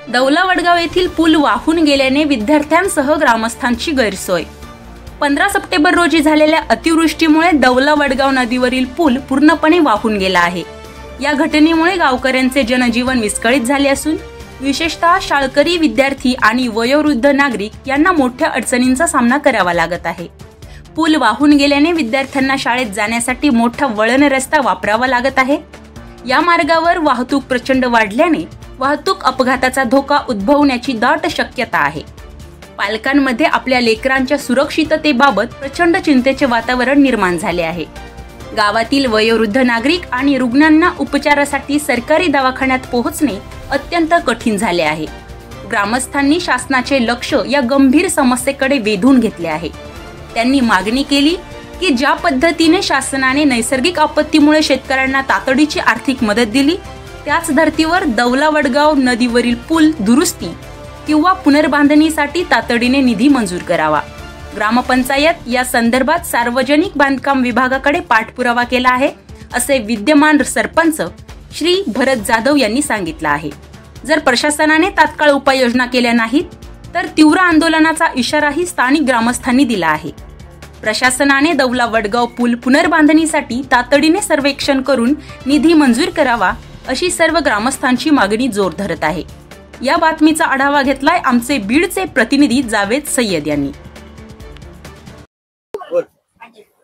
दौला वडगाव येथील पूल वाहून गेल्याने विद्यार्थ्यांसह ग्रामस्थांची गैरसोय। 15 सप्टेंबर रोजी झालेल्या अतिवृष्टीमुळे दौला वडगाव नदीवरील पूल पूर्णपणे वाहून गेला आहे। या घटनेमुळे गावकऱ्यांचे जनजीवन विस्कळीत झाले असून विशेषतः शाळकरी विद्यार्थी आणि वयोवृद्ध नागरिक यांना मोठ्या अडचणींचा सामना करावा लागत आहे। पूल वाहून गेल्याने विद्यार्थ्यांना शाळेत जाण्यासाठी मोठा वळण रस्ता वापरावा लागत आहे। या मार्गावर वाहतूक प्रचंड वाढल्याने वाहतूक अपघाताचा धोका उद्भवण्याची दाट शक्यता आहे। पालकांमध्ये आपल्या लेकरांच्या सुरक्षिततेबाबत प्रचंड चिंतेचे वातावरण निर्माण झाले आहे। गावातील वयोवृद्ध नागरिक आणि रुग्णांना उपचारासाठी सरकारी दवाखान्यात पोहोचणे अत्यंत कठीण झाले आहे। ग्रामस्थांनी शासनाचे लक्ष या गंभीर समस्येकडे वेधून घेतले आहे। त्यांनी मागणी केली की ज्या पद्धतीने शासनाने नैसर्गिक आपत्तीमुळे शेतकऱ्यांना तातडीची आर्थिक मदत दिली, त्याच धर्तीवर दौला वडगाव नदीवरील पूल दुरुस्ती किंवा पुनर्बांधणीसाठी तातडीने निधी मंजूर करावा। ग्रामपंचायत या संदर्भात सार्वजनिक बांधकाम विभागाकडे पाठपुरावा केला आहे, असे विद्यमान सरपंच श्री भरत जाधव यांनी सांगितलं आहे। जर प्रशासनाने तात्काळ उपाययोजना केल्या नाहीत तर तीव्र आंदोलनाचा इशाराही स्थानिक ग्रामस्थांनी दिला आहे। प्रशासनाने दौला वडगाव पूल पुनर्बांधणीसाठी तातडीने सर्वेक्षण करून निधी मंजूर करावा, अशी सर्व ग्रामस्थांची मागणी जोर धरत आहे। या बातमीचा आढावा घेतलाय आमचे बीडचे प्रतिनिधी जावेद सय्यद यांनी।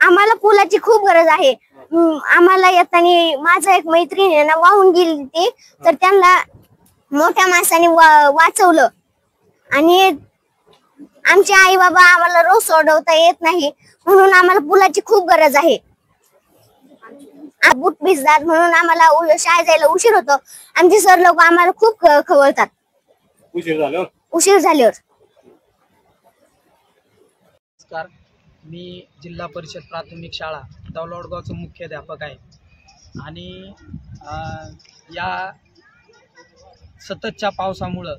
आम्हाला पुलाची खूप गरज आहे। आम्हाला येताना माझा एक मैत्रीण आहे ना वाहून गेली ती, तर त्यांना मोठ्या माणसाने वाचवलं आणि आमचे आई बाबा आम्हाला रोज सोडवता येत नाही, म्हणून आम्हाला पुलाची खूप गरज आहे। बूट भिजतात म्हणून आम्हाला शाळेत जायला उशीर होतो। आमचे सर लोक आम्हाला खूप खवळतात उशीर झाल्यावर। नमस्कार, मी जिल्हा परिषद प्राथमिक शाळा दौला वडगावचा मुख्याध्यापक आहे आणि या सततच्या पावसामुळे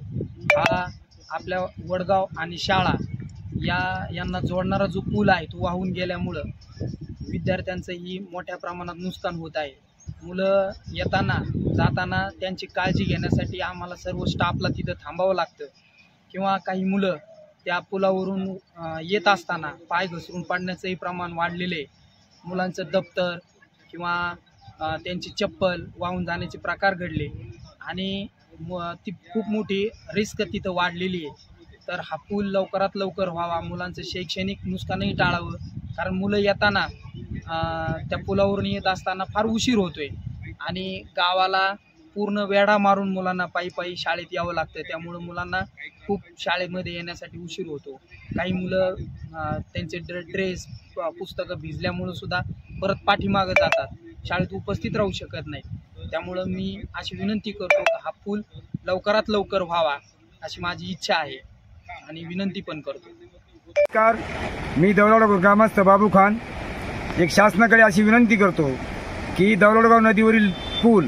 हा आपल्या वडगाव आणि शाळा यांना जोडणारा जो पूल आहे तो वाहून गेल्यामुळं विद्यार्थ्यांचंही मोठ्या प्रमाणात नुकसान होत आहे। मुलं येताना जाताना त्यांची काळजी घेण्यासाठी आम्हाला सर्व स्टाफला तिथं थांबावं लागतं किंवा काही मुलं त्या पुलावरून येत असताना पाय घसरून पडण्याचंही प्रमाण वाढलेले आहे। मुलांचं दप्तर किंवा त्यांची चप्पल वाहून जाण्याचे प्रकार घडले आणि ती खूप मोठी रिस्क तिथं वाढलेली आहे। तर हा पूल लवकरात लवकर व्हावा, मुलांचं शैक्षणिक नुकसानही टाळावं, कारण मुलं येताना त्या पुलावरून येत असताना फार उशीर होतोय आणि गावाला पूर्ण वेढा मारून मुलांना पायी पायी शाळेत यावं लागतं, त्यामुळं मुलांना खूप शाळेमध्ये येण्यासाठी उशीर होतो। काही मुलं त्यांचे ड्रेस पुस्तकं भिजल्यामुळं सुद्धा परत पाठीमागं जातात, शाळेत उपस्थित राहू शकत नाहीत। त्यामुळं मी अशी विनंती करतो की हा पूल लवकरात लवकर व्हावा अशी माझी इच्छा आहे आणि विनंती पण करतो। नमस्कार, मी दौला वडगाव ग्रामस्थ बाबू खान एक शासनाकडे अशी विनंती करतो की दौला वडगाव नदीवरील पूल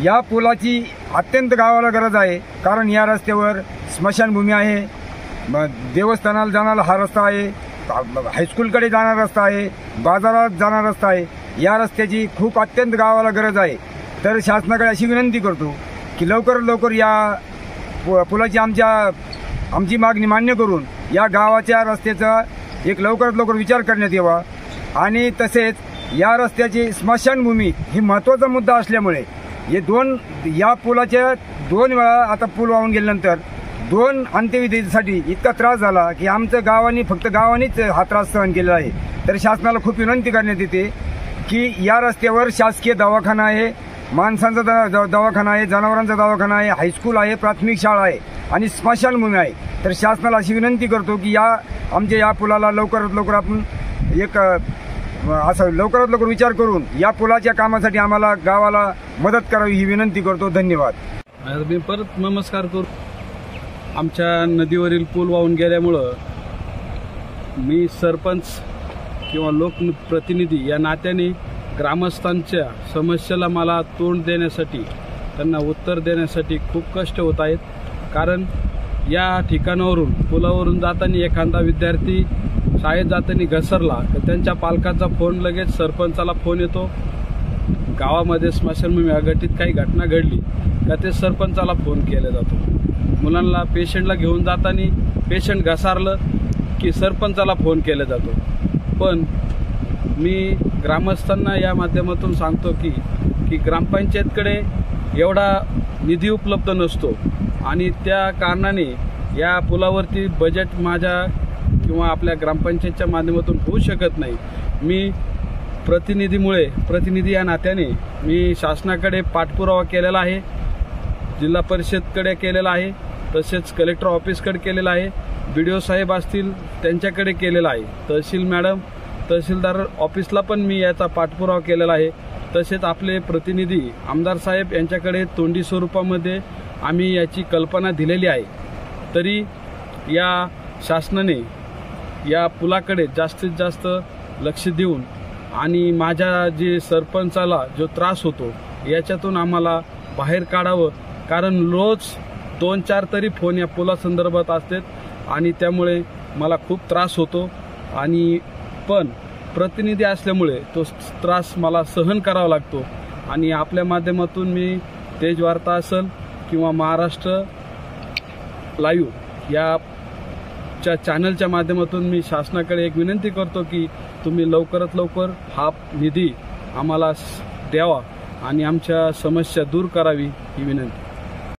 या पुलाची अत्यंत गावाला गरज आहे, कारण या रस्त्यावर स्मशानभूमी आहे, देवस्थानाला जाणारा हा रस्ता आहे, हायस्कूलकडे जाणारा रस्ता आहे, बाजारात जाणारा रस्ता आहे। या रस्त्याची खूप अत्यंत गावाला गरज आहे। तर शासनाकडे अशी विनंती करतो की लवकरात लवकर या पुलाची आमची मागणी मान्य करून या गावाच्या रस्त्याचा एक लवकरात लवकर विचार करण्यात यावा आणि तसेच या रस्त्याची स्मशानभूमी ही महत्त्वाचा मुद्दा असल्यामुळे या पुलाच्या 2 वेळा आता पूल वाहून गेल्यानंतर 2 अंत्यविधीसाठी इतका त्रास झाला की आमचं गावानीच हा त्रास सहन केलेला आहे। तर शासनाला खूप विनंती करण्यात येते की या रस्त्यावर शासकीय दवाखाना आहे, माणसांचा दवाखाना आहे, जनावरांचा दवाखाना आहे, हायस्कूल आहे, प्राथमिक शाळा आहे आणि स्मशानभूमी आहे। तर शासनाला अशी विनंती करतो की आमच्या या पुलाला लवकरात लवकर आपण लवकरात लवकर विचार करून या पुलाच्या कामासाठी आम्हाला गावाला मदत करावी ही विनंती करतो। धन्यवाद। मी परत नमस्कार करू। आमच्या नदीवरील पूल वाहून गेल्यामुळं मी सरपंच किंवा लोकप्रतिनिधी या नात्याने ग्रामस्थांच्या समस्येला मला तोंड देण्यासाठी, त्यांना उत्तर देण्यासाठी खूप कष्ट होत आहेत। कारण या ठिकाणावरून पुलावरून जाताना एखादा विद्यार्थी शाळेत जाताना घसरला तर त्यांच्या पालकाचा फोन लगेच सरपंचाला फोन येतो। गावामध्ये स्मशानभूमी अघटित काही घटना घडली का ते सरपंचाला फोन केला जातो. मुलांना पेशंटला घेऊन जाताना पेशंट घसारलं की सरपंचाला फोन केला जातो. पण मी ग्रामस्थांना या माध्यमातून सांगतो की ग्रामपंचायतकडे एवढा निधी उपलब्ध नसतो आणि त्या कारणाने या पुलावरती बजेट माझ्या किंवा आपल्या ग्रामपंचायतच्या माध्यमातून होऊ शकत नाही. मी प्रतिनिधी या नात्याने मी शासनाकडे पाठपुरावा केलेला आहे, जिल्हा परिषदकडे केलेला आहे, तसेच कलेक्टर ऑफिसकडे केलेला आहे, BDO साहेब असतील त्यांच्याकडे केलेला आहे, तहसील मॅडम तहसीलदार ऑफिसला पण मी याचा पाठपुरावा केलेला आहे. तसेच आपले प्रतिनिधी आमदार साहेब यांच्याकडे तोंडी स्वरूपामध्ये आम्ही याची कल्पना दिलेली आहे. तरी या शासनाने या पुलाकडे जास्तीत जास्त लक्ष देऊन आणि माझ्या जे सरपंचाला जो त्रास होतो याच्यातून आम्हाला बाहेर काढावं. कारण रोज 2-4 तरी फोन या पुलासंदर्भात असतात आणि त्यामुळे मला खूप त्रास होतो. आणि पण प्रतिनिधी असल्यामुळे तो त्रास मला सहन करावा लागतो. आणि आपल्या माध्यमातून मी तेज वार्ता असेल किंवा महाराष्ट्र लाईव्ह या चॅनलच्या माध्यमातून मी शासनाकडे एक विनंती करतो की तुम्ही लवकरात लवकर हा निधी आम्हाला द्यावा आणि आमच्या समस्या दूर करावी ही विनंती.